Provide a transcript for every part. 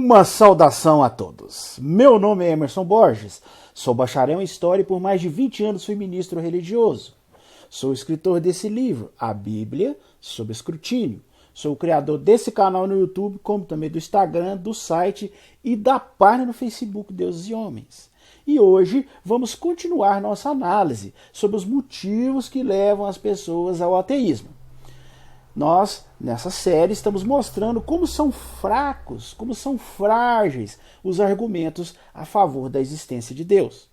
Uma saudação a todos. Meu nome é Emerson Borges, sou bacharel em História e por mais de 20 anos fui ministro religioso. Sou escritor desse livro, A Bíblia sob Escrutínio. Sou o criador desse canal no YouTube, como também do Instagram, do site e da página no Facebook Deuses e Homens. E hoje vamos continuar nossa análise sobre os motivos que levam as pessoas ao ateísmo. Nós, nessa série, estamos mostrando como são fracos, como são frágeis os argumentos a favor da existência de Deus.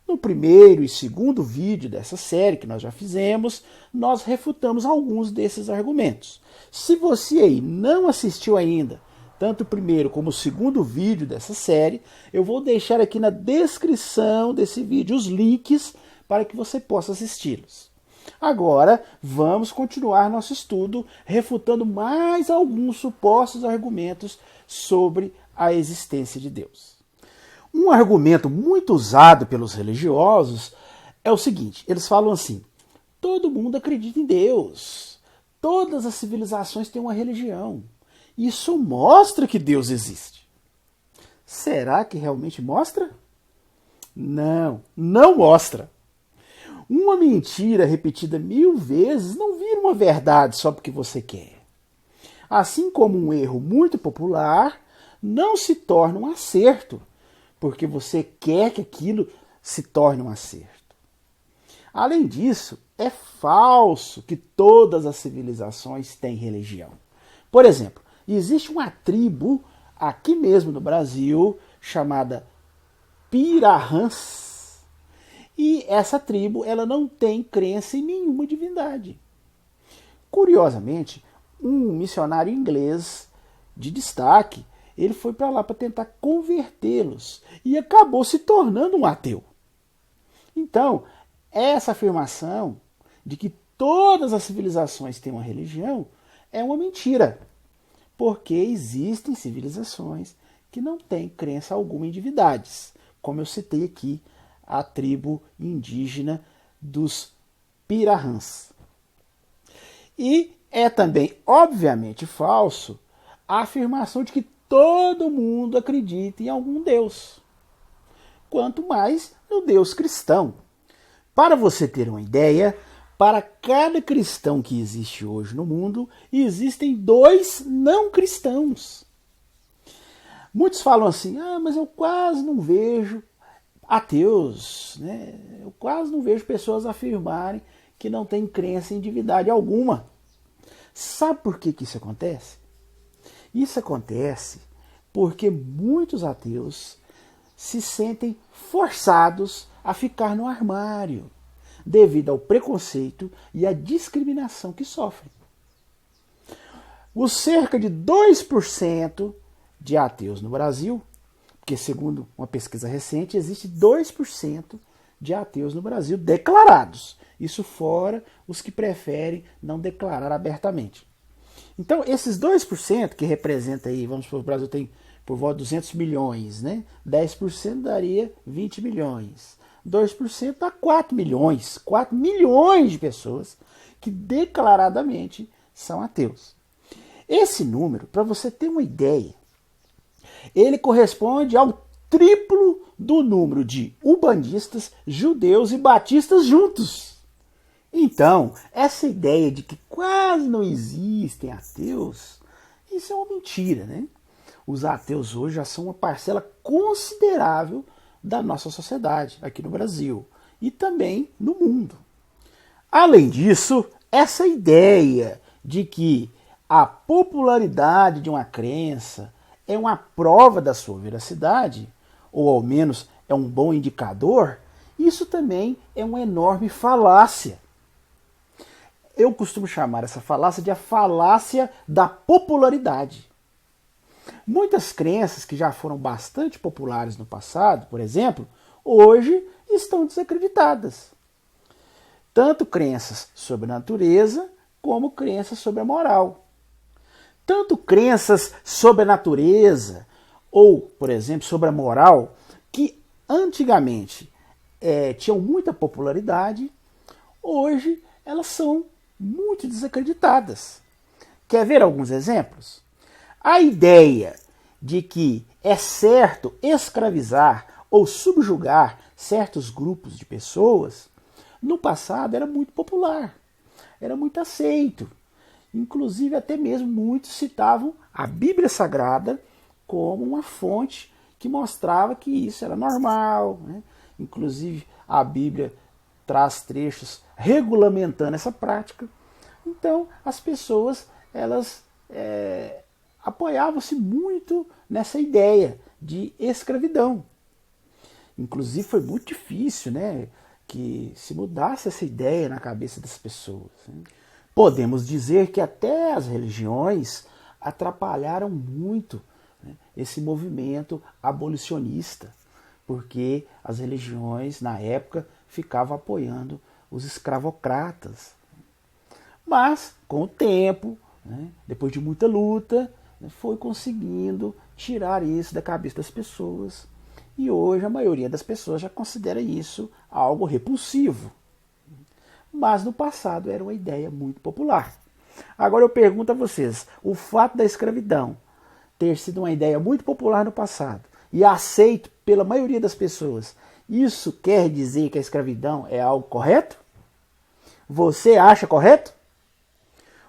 No primeiro e segundo vídeo dessa série que nós já fizemos, nós refutamos alguns desses argumentos. Se você aí não assistiu ainda, tanto o primeiro como o segundo vídeo dessa série, eu vou deixar aqui na descrição desse vídeo os links para que você possa assisti-los. Agora, vamos continuar nosso estudo refutando mais alguns supostos argumentos sobre a existência de Deus. Um argumento muito usado pelos religiosos é o seguinte, eles falam assim, todo mundo acredita em Deus, todas as civilizações têm uma religião, isso mostra que Deus existe. Será que realmente mostra? Não, não mostra. Uma mentira repetida 1000 vezes não vira uma verdade só porque você quer. Assim como um erro muito popular não se torna um acerto, porque você quer que aquilo se torne um acerto. Além disso, é falso que todas as civilizações têm religião. Por exemplo, existe uma tribo aqui mesmo no Brasil chamada Pirahãs. E essa tribo ela não tem crença em nenhuma divindade. Curiosamente, um missionário inglês de destaque, ele foi para lá para tentar convertê-los e acabou se tornando um ateu. Então, essa afirmação de que todas as civilizações têm uma religião é uma mentira, porque existem civilizações que não têm crença alguma em divindades, como eu citei aqui, a tribo indígena dos Pirahãs. E é também, obviamente, falso a afirmação de que todo mundo acredita em algum Deus, quanto mais no Deus cristão. Para você ter uma ideia, para cada cristão que existe hoje no mundo, existem 2 não cristãos. Muitos falam assim, mas eu quase não vejo ateus, né? Eu quase não vejo pessoas afirmarem que não têm crença em divindade alguma. Sabe por que isso acontece? Isso acontece porque muitos ateus se sentem forçados a ficar no armário devido ao preconceito e à discriminação que sofrem. Os cerca de 2% de ateus no Brasil, porque segundo uma pesquisa recente, existe 2% de ateus no Brasil declarados. Isso fora os que preferem não declarar abertamente. Então, esses 2%, que representa aí, vamos supor, o Brasil tem por volta de 200 milhões, né? 10% daria 20 milhões. 2% dá 4 milhões. 4 milhões de pessoas que declaradamente são ateus. Esse número, para você ter uma ideia, ele corresponde ao triplo do número de umbandistas, judeus e batistas juntos. Então, essa ideia de que quase não existem ateus, isso é uma mentira, né? Os ateus hoje já são uma parcela considerável da nossa sociedade aqui no Brasil e também no mundo. Além disso, essa ideia de que a popularidade de uma crença é uma prova da sua veracidade, ou ao menos é um bom indicador, isso também é uma enorme falácia. Eu costumo chamar essa falácia de a falácia da popularidade. Muitas crenças que já foram bastante populares no passado, por exemplo, hoje estão desacreditadas. Tanto crenças sobre a natureza, como crenças sobre a moral. Tanto crenças sobre a natureza, ou, por exemplo, sobre a moral, que antigamente tinham muita popularidade, hoje elas são muito desacreditadas. Quer ver alguns exemplos? A ideia de que é certo escravizar ou subjugar certos grupos de pessoas, no passado era muito popular, era muito aceito. Inclusive, até mesmo muitos citavam a Bíblia Sagrada como uma fonte que mostrava que isso era normal, né? Inclusive, a Bíblia traz trechos regulamentando essa prática. Então, as pessoas elas apoiavam-se muito nessa ideia de escravidão. Inclusive, foi muito difícil, né, que se mudasse essa ideia na cabeça das pessoas, né? Podemos dizer que até as religiões atrapalharam muito, né, esse movimento abolicionista, porque as religiões, na época, ficavam apoiando os escravocratas. Mas, com o tempo, né, depois de muita luta, né, foi conseguindo tirar isso da cabeça das pessoas. E hoje a maioria das pessoas já considera isso algo repulsivo. Mas no passado era uma ideia muito popular. Agora eu pergunto a vocês, o fato da escravidão ter sido uma ideia muito popular no passado e aceito pela maioria das pessoas, isso quer dizer que a escravidão é algo correto? Você acha correto?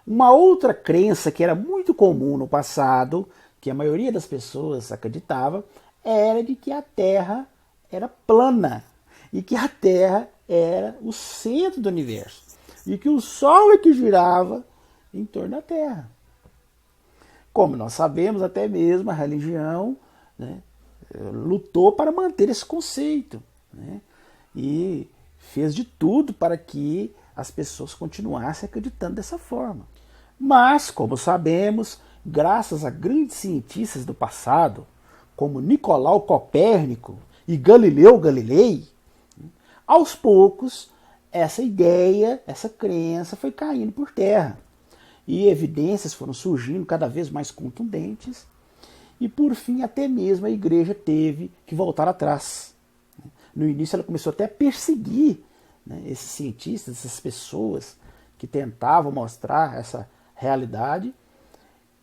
Uma outra crença que era muito comum no passado, que a maioria das pessoas acreditava, era de que a Terra era plana e que a Terra era o centro do universo e que o Sol é que girava em torno da Terra. Como nós sabemos, até mesmo a religião, né, lutou para manter esse conceito, né, e fez de tudo para que as pessoas continuassem acreditando dessa forma. Mas, como sabemos, graças a grandes cientistas do passado, como Nicolau Copérnico e Galileu Galilei, aos poucos essa ideia, essa crença foi caindo por terra. E evidências foram surgindo cada vez mais contundentes. E por fim até mesmo a igreja teve que voltar atrás. No início ela começou até a perseguir, né, esses cientistas, essas pessoas que tentavam mostrar essa realidade,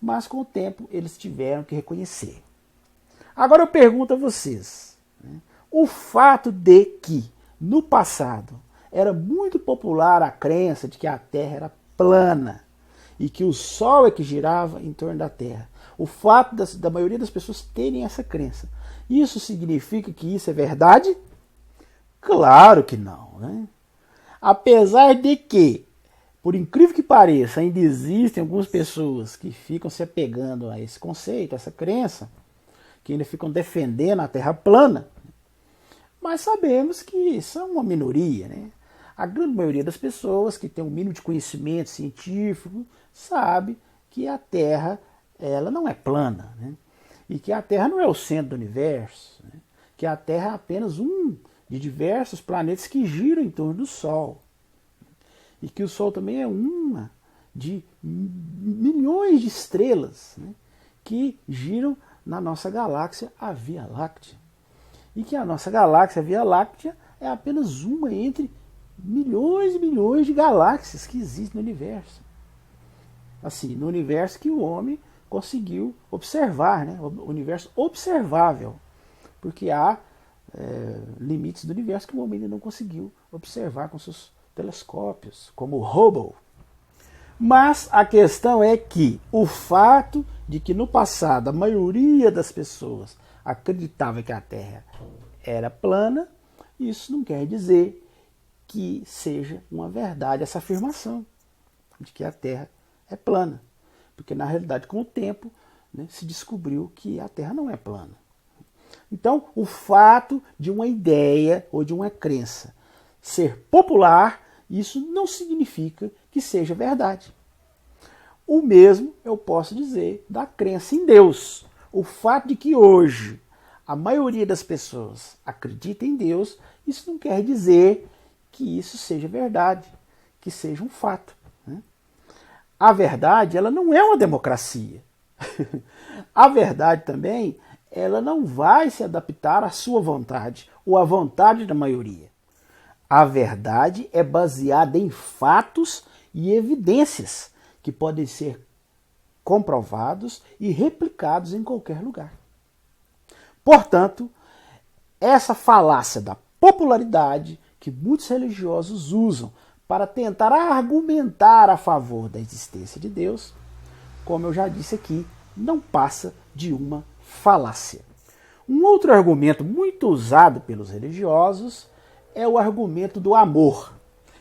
mas com o tempo eles tiveram que reconhecer. Agora eu pergunto a vocês, né, o fato de que no passado era muito popular a crença de que a Terra era plana e que o Sol é que girava em torno da Terra, o fato da maioria das pessoas terem essa crença, isso significa que isso é verdade? Claro que não, né? Apesar de que, por incrível que pareça, ainda existem algumas pessoas que ficam se apegando a esse conceito, a essa crença, que ainda ficam defendendo a Terra plana, mas sabemos que são uma minoria, né? A grande maioria das pessoas que tem um mínimo de conhecimento científico sabe que a Terra ela não é plana, né? E que a Terra não é o centro do universo, né? Que a Terra é apenas um de diversos planetas que giram em torno do Sol. E que o Sol também é uma de milhões de estrelas, né, que giram na nossa galáxia, a Via Láctea. E que a nossa galáxia, a Via Láctea, é apenas uma entre milhões e milhões de galáxias que existem no universo. Assim, no universo que o homem conseguiu observar, né, o universo observável. Porque há limites do universo que o homem ainda não conseguiu observar com seus telescópios, como o Hubble. Mas a questão é que o fato de que no passado a maioria das pessoas acreditava que a Terra era plana, isso não quer dizer que seja uma verdade essa afirmação de que a Terra é plana. Porque na realidade, com o tempo, né, se descobriu que a Terra não é plana. Então, o fato de uma ideia ou de uma crença ser popular, isso não significa que seja verdade. O mesmo eu posso dizer da crença em Deus. O fato de que hoje a maioria das pessoas acredita em Deus, isso não quer dizer que isso seja verdade, que seja um fato, né? A verdade, ela não é uma democracia. A verdade também, ela não vai se adaptar à sua vontade ou à vontade da maioria. A verdade é baseada em fatos e evidências que podem ser comprovados e replicados em qualquer lugar. Portanto, essa falácia da popularidade que muitos religiosos usam para tentar argumentar a favor da existência de Deus, como eu já disse aqui, não passa de uma falácia. Um outro argumento muito usado pelos religiosos é o argumento do amor.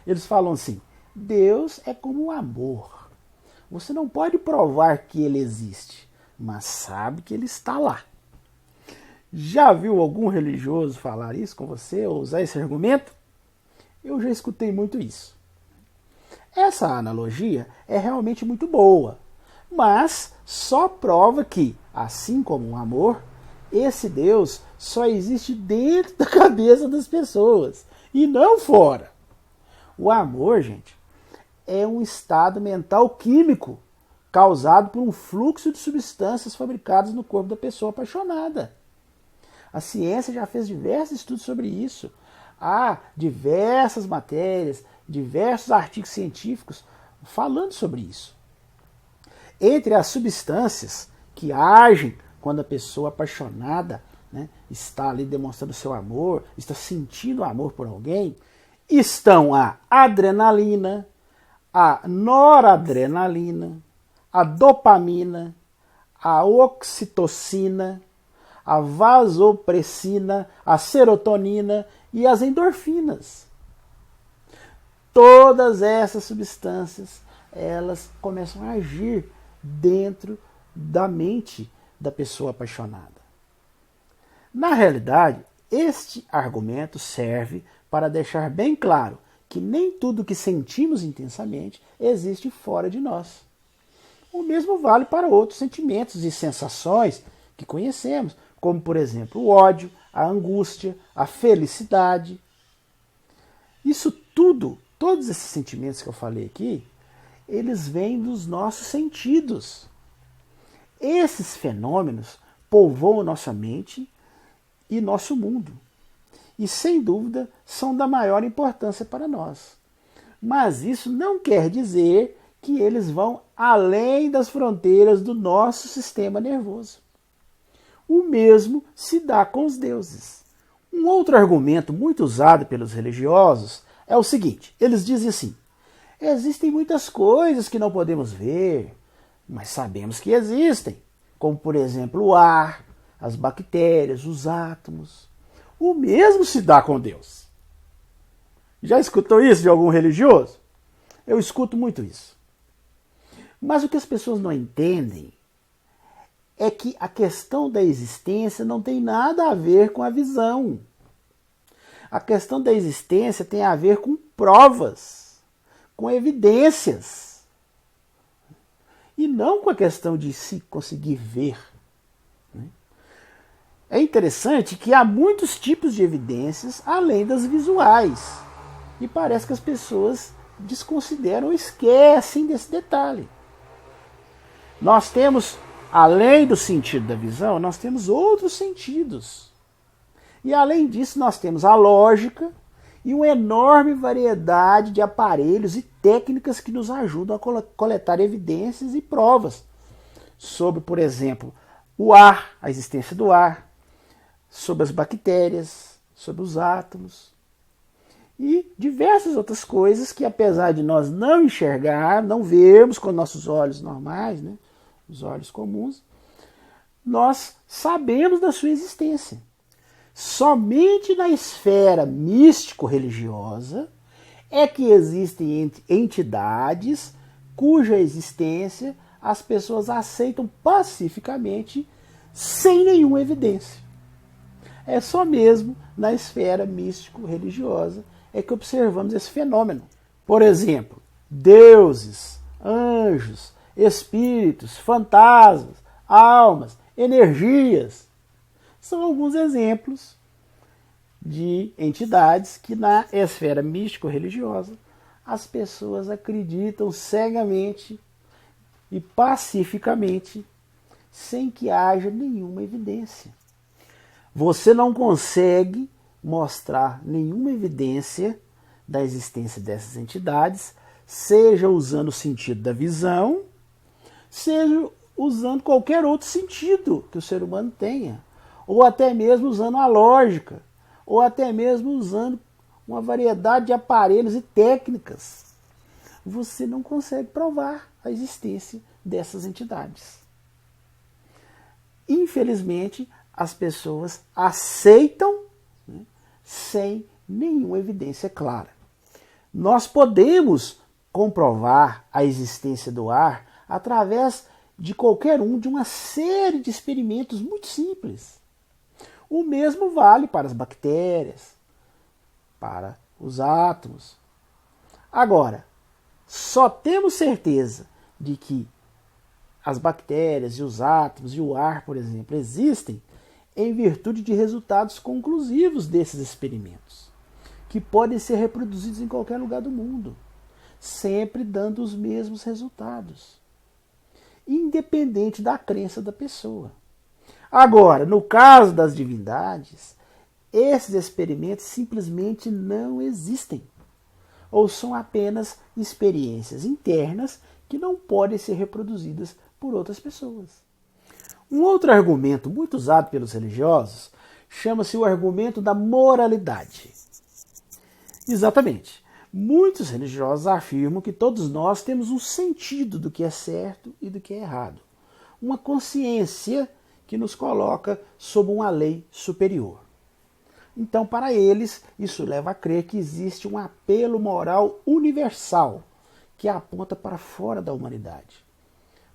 Eles falam assim: Deus é como o amor. Você não pode provar que ele existe, mas sabe que ele está lá. Já viu algum religioso falar isso com você ou usar esse argumento? Eu já escutei muito isso. Essa analogia é realmente muito boa, mas só prova que, assim como o amor, esse Deus só existe dentro da cabeça das pessoas e não fora. O amor, gente, é um estado mental químico causado por um fluxo de substâncias fabricadas no corpo da pessoa apaixonada. A ciência já fez diversos estudos sobre isso. Há diversas matérias, diversos artigos científicos falando sobre isso. Entre as substâncias que agem quando a pessoa apaixonada, né, está ali demonstrando seu amor, está sentindo amor por alguém, estão a adrenalina, a noradrenalina, a dopamina, a oxitocina, a vasopressina, a serotonina e as endorfinas. Todas essas substâncias, elas começam a agir dentro da mente da pessoa apaixonada. Na realidade, este argumento serve para deixar bem claro que nem tudo que sentimos intensamente existe fora de nós. O mesmo vale para outros sentimentos e sensações que conhecemos, como, por exemplo, o ódio, a angústia, a felicidade. Isso tudo, todos esses sentimentos que eu falei aqui, eles vêm dos nossos sentidos. Esses fenômenos povoam nossa mente e nosso mundo. E, sem dúvida, são da maior importância para nós. Mas isso não quer dizer que eles vão além das fronteiras do nosso sistema nervoso. O mesmo se dá com os deuses. Um outro argumento muito usado pelos religiosos é o seguinte: eles dizem assim: existem muitas coisas que não podemos ver, mas sabemos que existem, como, por exemplo, o ar, as bactérias, os átomos. O mesmo se dá com Deus. Já escutou isso de algum religioso? Eu escuto muito isso. Mas o que as pessoas não entendem é que a questão da existência não tem nada a ver com a visão. A questão da existência tem a ver com provas, com evidências, e não com a questão de se conseguir ver. É interessante que há muitos tipos de evidências além das visuais, e parece que as pessoas desconsideram ou esquecem desse detalhe. Nós temos, além do sentido da visão, nós temos outros sentidos. E além disso, nós temos a lógica e uma enorme variedade de aparelhos e técnicas que nos ajudam a coletar evidências e provas sobre, por exemplo, o ar, a existência do ar, sobre as bactérias, sobre os átomos e diversas outras coisas que, apesar de nós não enxergar, não vermos com nossos olhos normais, né, os olhos comuns, nós sabemos da sua existência. Somente na esfera místico-religiosa é que existem entidades cuja existência as pessoas aceitam pacificamente sem nenhuma evidência. É só mesmo na esfera místico-religiosa é que observamos esse fenômeno. Por exemplo, deuses, anjos, espíritos, fantasmas, almas, energias. São alguns exemplos de entidades que na esfera místico-religiosa as pessoas acreditam cegamente e pacificamente, sem que haja nenhuma evidência. Você não consegue mostrar nenhuma evidência da existência dessas entidades, seja usando o sentido da visão, seja usando qualquer outro sentido que o ser humano tenha, ou até mesmo usando a lógica, ou até mesmo usando uma variedade de aparelhos e técnicas. Você não consegue provar a existência dessas entidades. Infelizmente, as pessoas aceitam, né, sem nenhuma evidência clara. Nós podemos comprovar a existência do ar através de qualquer de uma série de experimentos muito simples. O mesmo vale para as bactérias, para os átomos. Agora, só temos certeza de que as bactérias e os átomos e o ar, por exemplo, existem em virtude de resultados conclusivos desses experimentos, que podem ser reproduzidos em qualquer lugar do mundo, sempre dando os mesmos resultados, independente da crença da pessoa. Agora, no caso das divindades, esses experimentos simplesmente não existem, ou são apenas experiências internas que não podem ser reproduzidas por outras pessoas. Um outro argumento muito usado pelos religiosos chama-se o argumento da moralidade. Exatamente. Muitos religiosos afirmam que todos nós temos um sentido do que é certo e do que é errado. Uma consciência que nos coloca sob uma lei superior. Então, para eles, isso leva a crer que existe um apelo moral universal que aponta para fora da humanidade.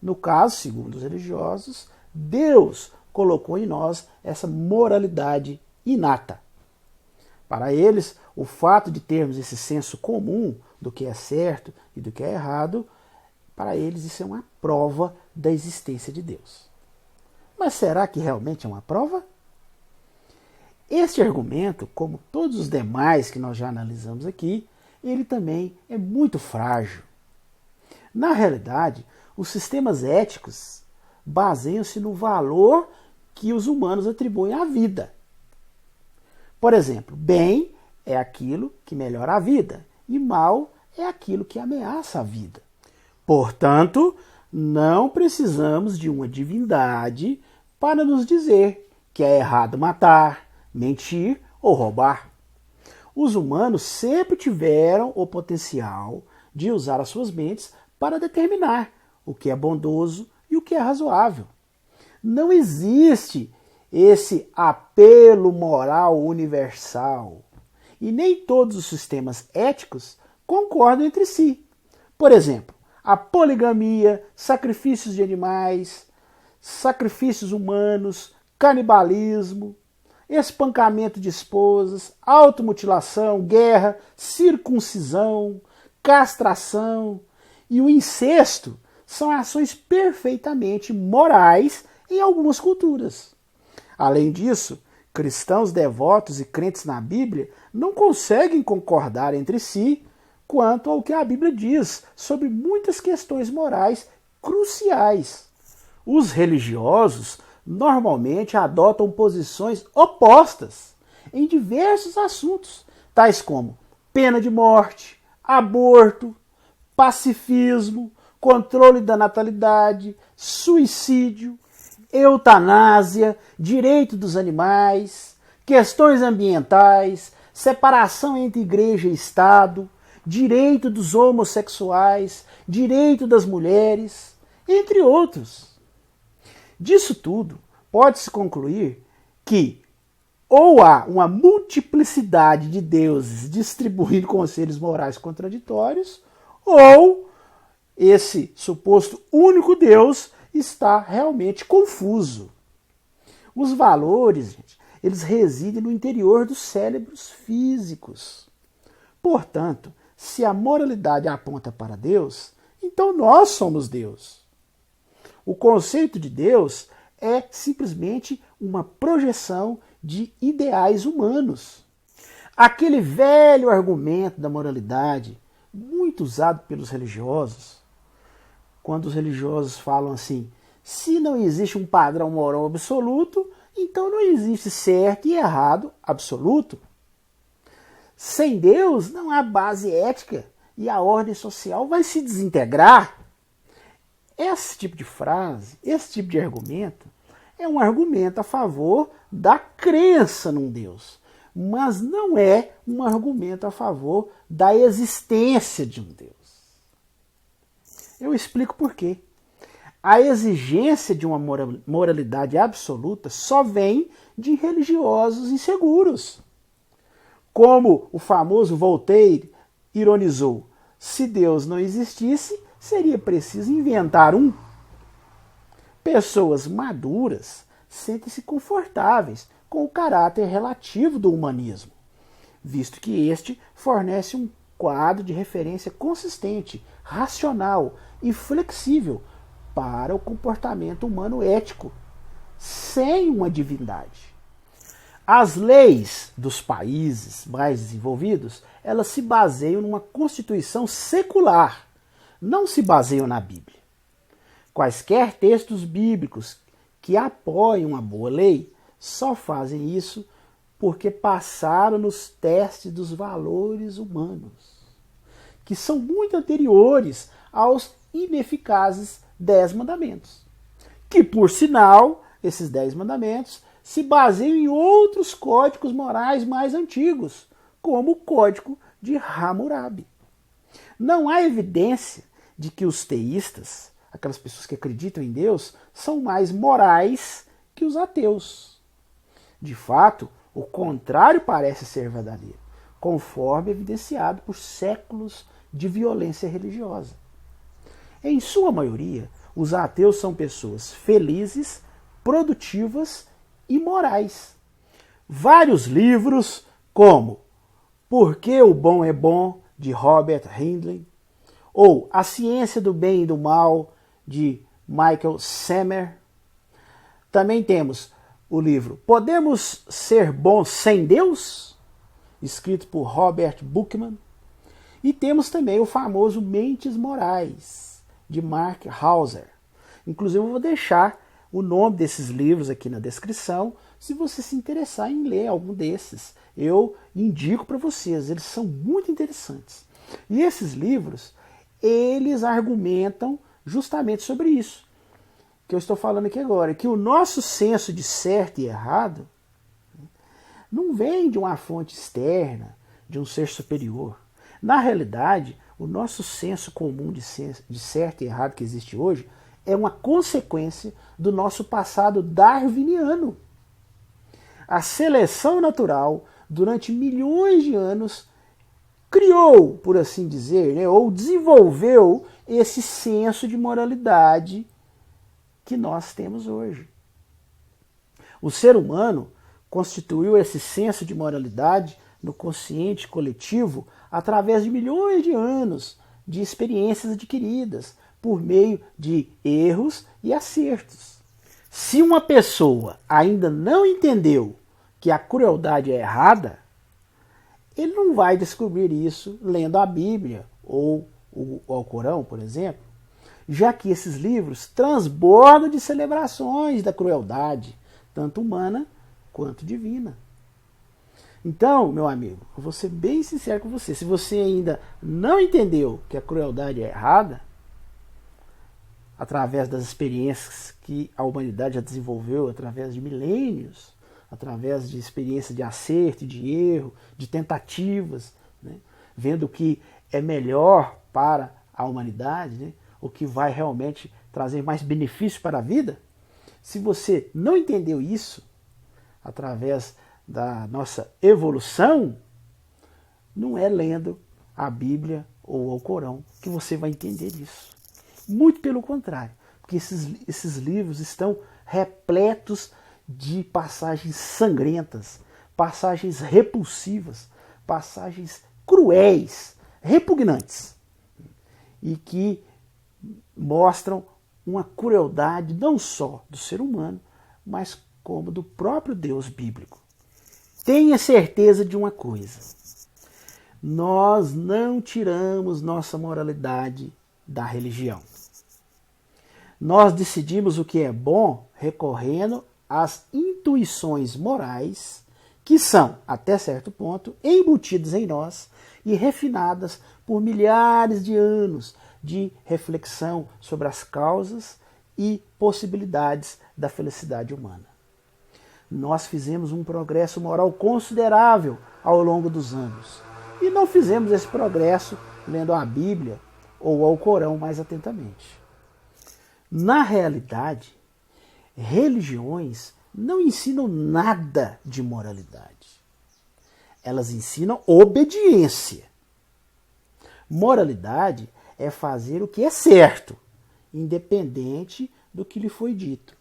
No caso, segundo os religiosos, Deus colocou em nós essa moralidade inata. Para eles, o fato de termos esse senso comum do que é certo e do que é errado, para eles isso é uma prova da existência de Deus. Mas será que realmente é uma prova? Este argumento, como todos os demais que nós já analisamos aqui, ele também é muito frágil. Na realidade, os sistemas éticos baseiam-se no valor que os humanos atribuem à vida. Por exemplo, bem é aquilo que melhora a vida e mal é aquilo que ameaça a vida. Portanto, não precisamos de uma divindade para nos dizer que é errado matar, mentir ou roubar. Os humanos sempre tiveram o potencial de usar as suas mentes para determinar o que é bondoso e o que é razoável. Não existe esse apelo moral universal. E nem todos os sistemas éticos concordam entre si. Por exemplo, a poligamia, sacrifícios de animais, sacrifícios humanos, canibalismo, espancamento de esposas, automutilação, guerra, circuncisão, castração e o incesto são ações perfeitamente morais em algumas culturas. Além disso, cristãos devotos e crentes na Bíblia não conseguem concordar entre si quanto ao que a Bíblia diz sobre muitas questões morais cruciais. Os religiosos normalmente adotam posições opostas em diversos assuntos, tais como pena de morte, aborto, pacifismo, controle da natalidade, suicídio, eutanásia, direito dos animais, questões ambientais, separação entre igreja e Estado, direito dos homossexuais, direito das mulheres, entre outros. Disso tudo, pode-se concluir que ou há uma multiplicidade de deuses distribuindo conselhos morais contraditórios, ou esse suposto único Deus está realmente confuso. Os valores, gente, eles residem no interior dos cérebros físicos. Portanto, se a moralidade aponta para Deus, então nós somos Deus. O conceito de Deus é simplesmente uma projeção de ideais humanos. Aquele velho argumento da moralidade, muito usado pelos religiosos, quando os religiosos falam assim, se não existe um padrão moral absoluto, então não existe certo e errado absoluto. Sem Deus não há base ética e a ordem social vai se desintegrar. esse tipo de frase, esse tipo de argumento, é um argumento a favor da crença num Deus, mas não é um argumento a favor da existência de um Deus. Eu explico por quê. A exigência de uma moralidade absoluta só vem de religiosos inseguros. Como o famoso Voltaire ironizou, se Deus não existisse, seria preciso inventar um. Pessoas maduras sentem-se confortáveis com o caráter relativo do humanismo, visto que este fornece um quadro de referência consistente, racional e flexível para o comportamento humano ético, sem uma divindade. As leis dos países mais desenvolvidos, elas se baseiam numa constituição secular, não se baseiam na Bíblia. Quaisquer textos bíblicos que apoiem uma boa lei só fazem isso porque passaram nos testes dos valores humanos, que são muito anteriores aos ineficazes 10 mandamentos, que, por sinal, esses 10 mandamentos se baseiam em outros códigos morais mais antigos, como o Código de Hammurabi. Não há evidência de que os teístas, aquelas pessoas que acreditam em Deus, são mais morais que os ateus. De fato, o contrário parece ser verdadeiro, conforme evidenciado por séculos de violência religiosa. Em sua maioria, os ateus são pessoas felizes, produtivas e morais. Vários livros, como Por que o Bom é Bom, de Robert Hindley, ou A Ciência do Bem e do Mal, de Michael Semer. Também temos o livro Podemos Ser Bons Sem Deus, escrito por Robert Buchman. E temos também o famoso Mentes Morais, de Mark Hauser. Inclusive eu vou deixar o nome desses livros aqui na descrição, se você se interessar em ler algum desses. Eu indico para vocês, eles são muito interessantes. E esses livros, eles argumentam justamente sobre isso, que eu estou falando aqui agora, que o nosso senso de certo e errado não vem de uma fonte externa, de um ser superior. Na realidade, o nosso senso comum de certo e errado que existe hoje é uma consequência do nosso passado darwiniano. A seleção natural, durante milhões de anos, criou, por assim dizer, né, ou desenvolveu esse senso de moralidade que nós temos hoje. O ser humano constituiu esse senso de moralidade no consciente coletivo através de milhões de anos de experiências adquiridas por meio de erros e acertos. Se uma pessoa ainda não entendeu que a crueldade é errada, ele não vai descobrir isso lendo a Bíblia ou o Alcorão, por exemplo, já que esses livros transbordam de celebrações da crueldade, tanto humana quanto divina. Então, meu amigo, eu vou ser bem sincero com você. Se você ainda não entendeu que a crueldade é errada, através das experiências que a humanidade já desenvolveu, através de milênios, através de experiência de acerto, de erro, de tentativas, né, vendo o que é melhor para a humanidade, né, o que vai realmente trazer mais benefício para a vida, se você não entendeu isso, através da nossa evolução, não é lendo a Bíblia ou o Alcorão que você vai entender isso. Muito pelo contrário, porque esses livros estão repletos de passagens sangrentas, passagens repulsivas, passagens cruéis, repugnantes, e que mostram uma crueldade não só do ser humano, mas como do próprio Deus bíblico. Tenha certeza de uma coisa: nós não tiramos nossa moralidade da religião. Nós decidimos o que é bom recorrendo às intuições morais que são, até certo ponto, embutidas em nós e refinadas por milhares de anos de reflexão sobre as causas e possibilidades da felicidade humana. Nós fizemos um progresso moral considerável ao longo dos anos. E não fizemos esse progresso lendo a Bíblia ou ao Corão mais atentamente. Na realidade, religiões não ensinam nada de moralidade. Elas ensinam obediência. Moralidade é fazer o que é certo, independente do que lhe foi dito.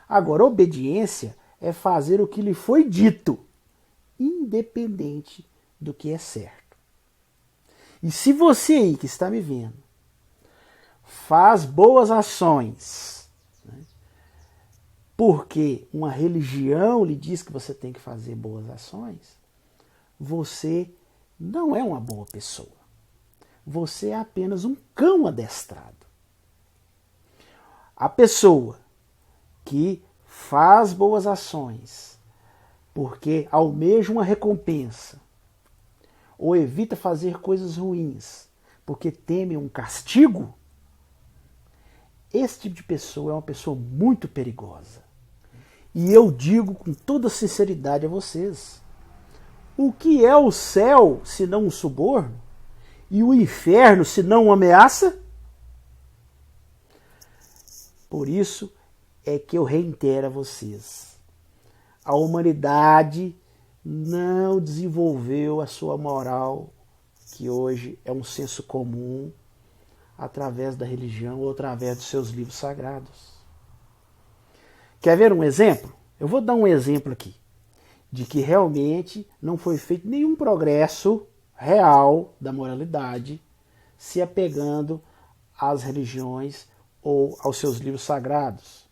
Agora, obediência é fazer o que lhe foi dito, independente do que é certo. E se você aí que está me vendo faz boas ações, né, porque uma religião lhe diz que você tem que fazer boas ações, você não é uma boa pessoa. Você é apenas um cão adestrado. A pessoa que faz boas ações porque almeja uma recompensa ou evita fazer coisas ruins porque teme um castigo, esse tipo de pessoa é uma pessoa muito perigosa. E eu digo com toda sinceridade a vocês, o que é o céu se não um suborno? E o inferno se não uma ameaça? Por isso é que eu reitero a vocês. A humanidade não desenvolveu a sua moral, que hoje é um senso comum, através da religião ou através dos seus livros sagrados. Quer ver um exemplo? Eu vou dar um exemplo aqui, de que realmente não foi feito nenhum progresso real da moralidade se apegando às religiões ou aos seus livros sagrados.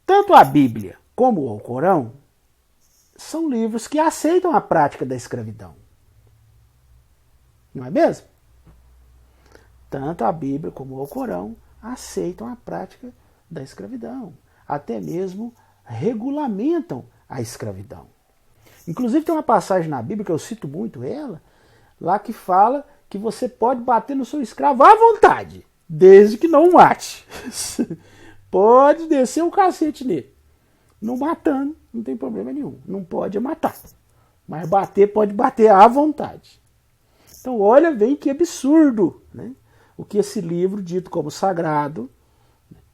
Tanto a Bíblia como o Alcorão são livros que aceitam a prática da escravidão. Não é mesmo? Tanto a Bíblia como o Alcorão aceitam a prática da escravidão. Até mesmo regulamentam a escravidão. Inclusive tem uma passagem na Bíblia, que eu cito muito ela, lá que fala que você pode bater no seu escravo à vontade, desde que não o mate. Pode descer o cacete nele. Não matando, não tem problema nenhum. Não pode matar. Mas bater, pode bater à vontade. Então olha bem que absurdo, né? O que esse livro, dito como sagrado,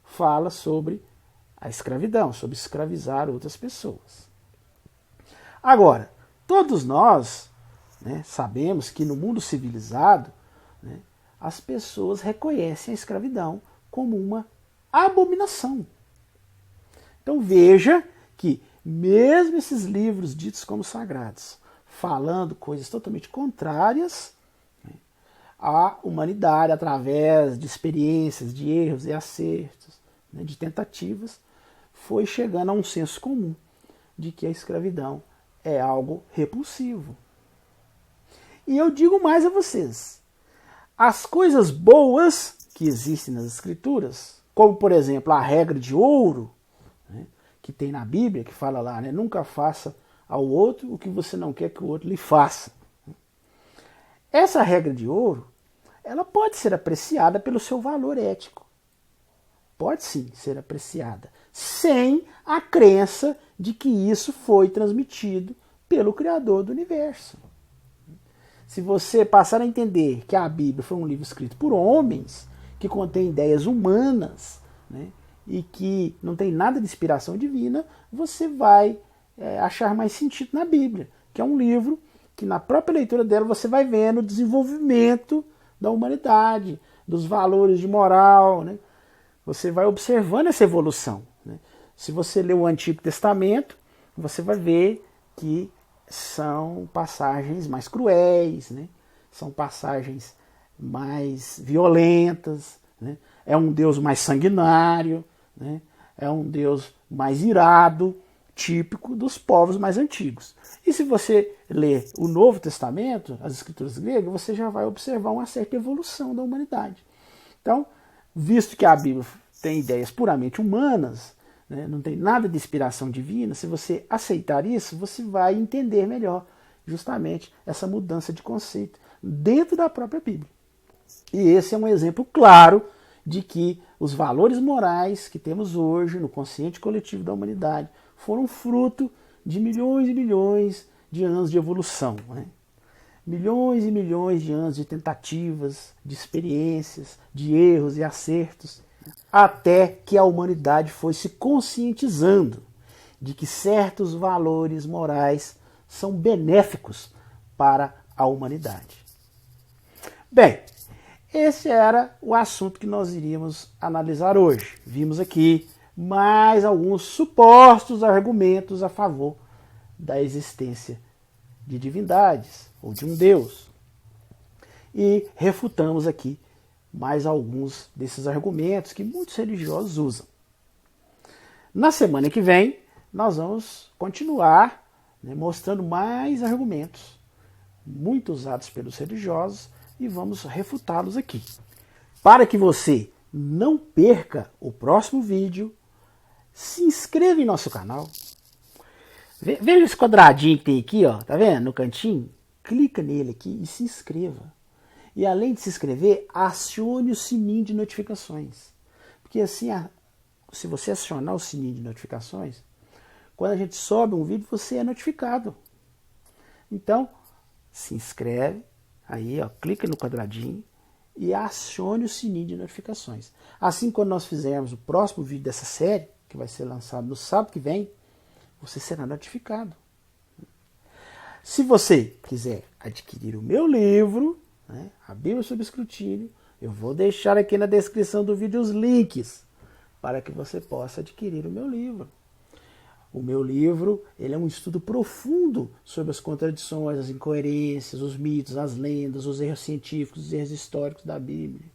fala sobre a escravidão, sobre escravizar outras pessoas. Agora, todos nós, né, sabemos que no mundo civilizado, né, as pessoas reconhecem a escravidão como uma abominação. Então veja que mesmo esses livros ditos como sagrados, falando coisas totalmente contrárias, né, à humanidade, através de experiências, de erros e acertos, né, de tentativas, foi chegando a um senso comum de que a escravidão é algo repulsivo. E eu digo mais a vocês, as coisas boas que existem nas Escrituras, como por exemplo a regra de ouro, né, que tem na Bíblia, que fala lá, né, nunca faça ao outro o que você não quer que o outro lhe faça. Essa regra de ouro, ela pode ser apreciada pelo seu valor ético. Pode sim ser apreciada, sem a crença de que isso foi transmitido pelo Criador do Universo. Se você passar a entender que a Bíblia foi um livro escrito por homens, que contém ideias humanas, né, e que não tem nada de inspiração divina, você vai achar mais sentido na Bíblia, que é um livro que na própria leitura dela você vai vendo o desenvolvimento da humanidade, dos valores de moral, né? Você vai observando essa evolução, né? Se você ler o Antigo Testamento, você vai ver que são passagens mais cruéis, né? São passagens mais violentas, né? É um Deus mais sanguinário, né? É um Deus mais irado, típico dos povos mais antigos. E se você ler o Novo Testamento, as escrituras gregas, você já vai observar uma certa evolução da humanidade. Então, visto que a Bíblia tem ideias puramente humanas, né, não tem nada de inspiração divina, se você aceitar isso, você vai entender melhor justamente essa mudança de conceito dentro da própria Bíblia. E esse é um exemplo claro de que os valores morais que temos hoje no consciente coletivo da humanidade foram fruto de milhões e milhões de anos de evolução, né? Milhões e milhões de anos de tentativas, de experiências, de erros e acertos, até que a humanidade foi se conscientizando de que certos valores morais são benéficos para a humanidade. Bem, esse era o assunto que nós iríamos analisar hoje. Vimos aqui mais alguns supostos argumentos a favor da existência de divindades ou de um Deus. E refutamos aqui mais alguns desses argumentos que muitos religiosos usam. Na semana que vem, nós vamos continuar, né, mostrando mais argumentos muito usados pelos religiosos e vamos refutá-los aqui. Para que você não perca o próximo vídeo, se inscreva em nosso canal. Veja esse quadradinho que tem aqui, ó, tá vendo? No cantinho. Clica nele aqui e se inscreva. E além de se inscrever, acione o sininho de notificações. Porque assim, se você acionar o sininho de notificações, quando a gente sobe um vídeo, você é notificado. Então, se inscreve, aí ó, clica no quadradinho e acione o sininho de notificações. Assim, quando nós fizermos o próximo vídeo dessa série, que vai ser lançado no sábado que vem, você será notificado. Se você quiser adquirir o meu livro, né, A Bíblia sob Escrutínio, eu vou deixar aqui na descrição do vídeo os links para que você possa adquirir o meu livro. O meu livro, ele é um estudo profundo sobre as contradições, as incoerências, os mitos, as lendas, os erros científicos, os erros históricos da Bíblia,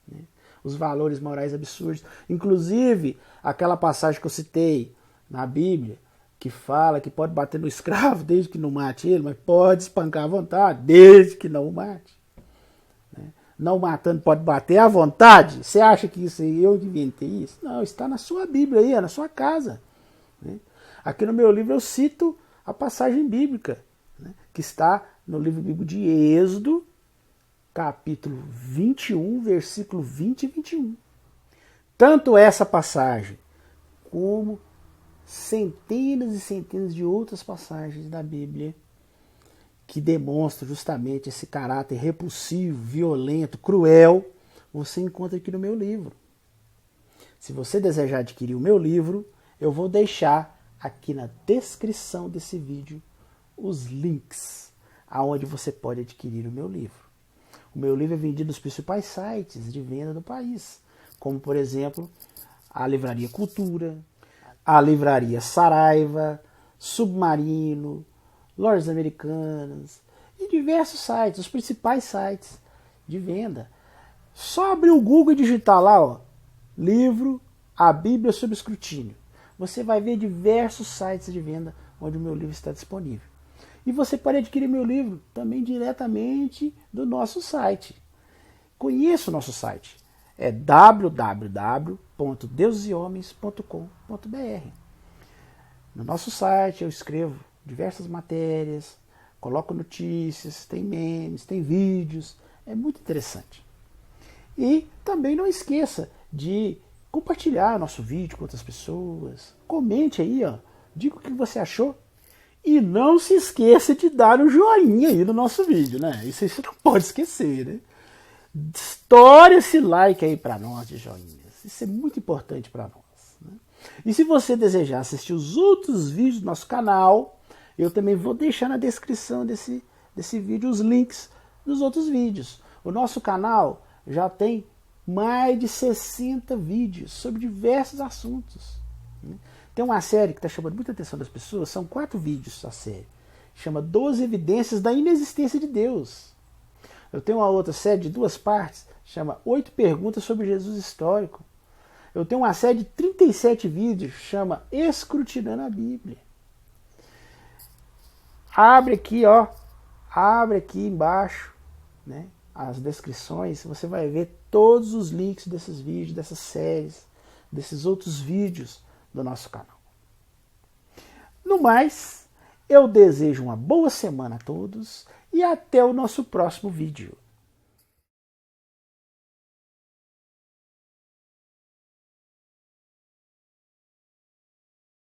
né? Os valores morais absurdos. Inclusive, aquela passagem que eu citei na Bíblia, que fala que pode bater no escravo desde que não mate ele, mas pode espancar à vontade desde que não o mate. Né? Não matando pode bater à vontade? Você acha que isso aí eu inventei isso? Não, está na sua Bíblia aí, é na sua casa. Né? Aqui no meu livro eu cito a passagem bíblica, né, que está no livro bíblico de Êxodo, capítulo 21, versículo 20 e 21. Tanto essa passagem como centenas e centenas de outras passagens da Bíblia que demonstram justamente esse caráter repulsivo, violento, cruel, você encontra aqui no meu livro. Se você desejar adquirir o meu livro, eu vou deixar aqui na descrição desse vídeo os links aonde você pode adquirir o meu livro. O meu livro é vendido nos principais sites de venda do país, como por exemplo a Livraria Cultura, a Livraria Saraiva, Submarino, Lojas Americanas e diversos sites, os principais sites de venda. Só abrir o Google e digitar lá, ó, livro A Bíblia sob Escrutínio. Você vai ver diversos sites de venda onde o meu livro está disponível. E você pode adquirir meu livro também diretamente do nosso site. Conheça o nosso site. É www.deusehomens.com.br. No nosso site eu escrevo diversas matérias, coloco notícias, tem memes, tem vídeos. É muito interessante. E também não esqueça de compartilhar nosso vídeo com outras pessoas. Comente aí, ó, diga o que você achou. E não se esqueça de dar um joinha aí no nosso vídeo, né? Isso você não pode esquecer, né? Estoure esse like aí para nós de joinhas. Isso é muito importante para nós, né? E se você desejar assistir os outros vídeos do nosso canal, eu também vou deixar na descrição desse vídeo os links dos outros vídeos. O nosso canal já tem mais de 60 vídeos sobre diversos assuntos. Tem uma série que está chamando muita atenção das pessoas, são 4 vídeos a série. Chama 12 Evidências da Inexistência de Deus. Eu tenho uma outra série de 2 partes, chama 8 Perguntas sobre Jesus Histórico. Eu tenho uma série de 37 vídeos, chama Escrutinando a Bíblia. Abre aqui, ó, abre aqui embaixo, né, as descrições, você vai ver todos os links desses vídeos, dessas séries, desses outros vídeos do nosso canal. No mais, eu desejo uma boa semana a todos e até o nosso próximo vídeo.